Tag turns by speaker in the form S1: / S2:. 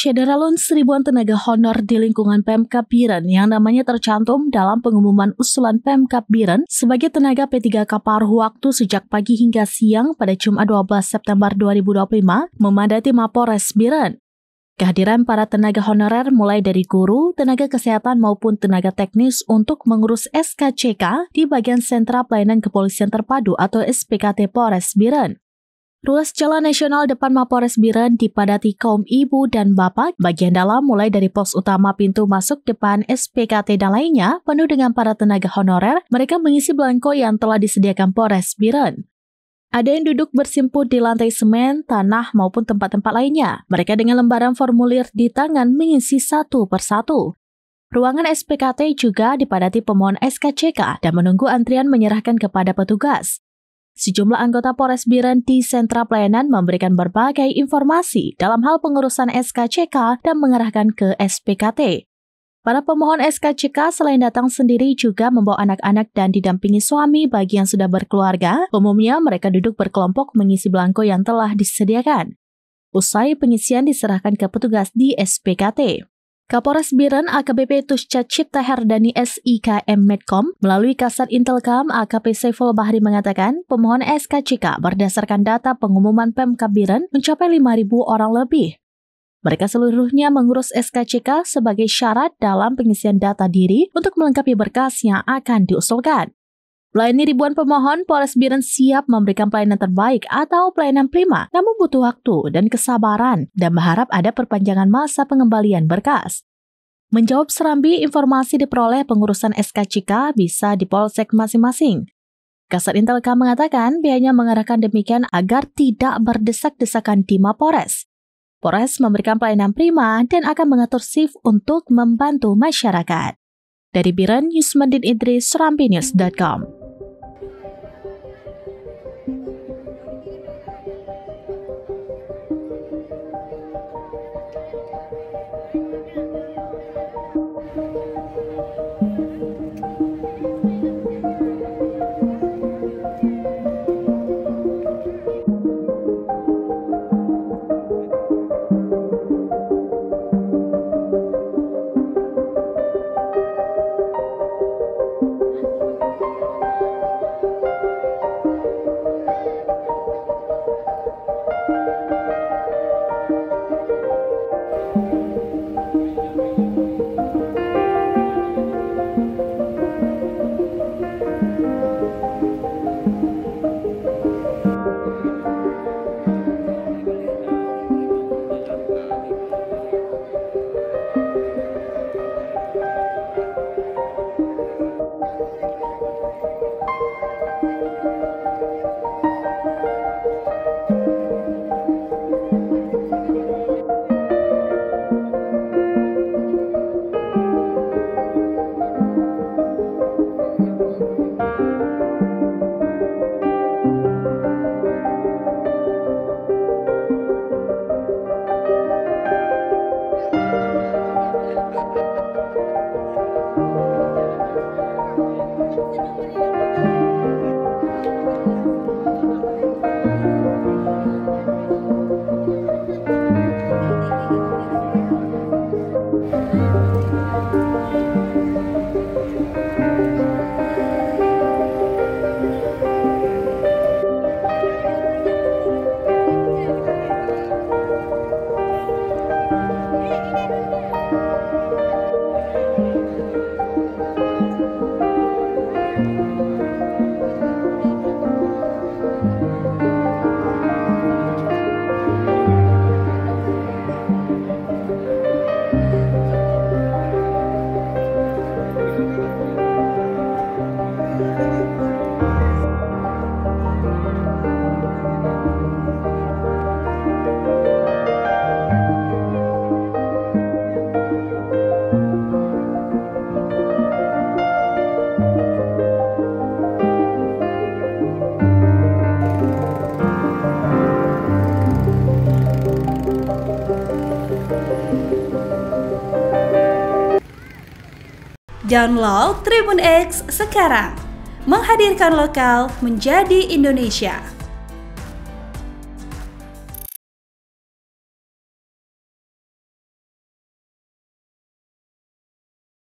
S1: Syederalun ribuan tenaga honor di lingkungan Pemkab Biren yang namanya tercantum dalam pengumuman usulan Pemkab Biren sebagai tenaga P3K paruh waktu sejak pagi hingga siang pada Jumat 12 September 2025 memadati Mapores Biren. Kehadiran para tenaga honorer mulai dari guru, tenaga kesehatan maupun tenaga teknis untuk mengurus SKCK di bagian Sentra Pelayanan Kepolisian Terpadu atau SPKT Polres Biren. Ruas Jalan Nasional depan Mapores Biren dipadati kaum ibu dan bapak, bagian dalam mulai dari pos utama pintu masuk depan SPKT dan lainnya penuh dengan para tenaga honorer, mereka mengisi belangko yang telah disediakan Polres Biren. Ada yang duduk bersimput di lantai semen, tanah maupun tempat-tempat lainnya. Mereka dengan lembaran formulir di tangan mengisi satu persatu. Ruangan SPKT juga dipadati pemohon SKCK dan menunggu antrian menyerahkan kepada petugas. Sejumlah anggota Polres Biren di sentra pelayanan memberikan berbagai informasi dalam hal pengurusan SKCK dan mengarahkan ke SPKT. Para pemohon SKCK selain datang sendiri juga membawa anak-anak dan didampingi suami bagi yang sudah berkeluarga. Umumnya mereka duduk berkelompok mengisi belangko yang telah disediakan. Usai pengisian diserahkan ke petugas di SPKT. Kapolres Biren AKBP Tusca Cipta Herdani SIKM Medcom melalui Kasat Intelkam AKP Saiful Bahri mengatakan pemohon SKCK berdasarkan data pengumuman Pemkab Biren mencapai 5.000 orang lebih. Mereka seluruhnya mengurus SKCK sebagai syarat dalam pengisian data diri untuk melengkapi berkas yang akan diusulkan. Melayani ribuan pemohon, Polres Biren siap memberikan pelayanan terbaik atau pelayanan prima, namun butuh waktu dan kesabaran dan berharap ada perpanjangan masa pengembalian berkas. Menjawab serambi, informasi diperoleh pengurusan SKCK bisa di polsek masing-masing. Kasat Intelkam mengatakan pihaknya mengarahkan demikian agar tidak berdesak-desakan di Mapores. Polres memberikan pelayanan prima dan akan mengatur shift untuk membantu masyarakat. Dari Biren, Yusmandin Idris, serambinews.com.
S2: Download Tribun X sekarang. Menghadirkan lokal menjadi Indonesia.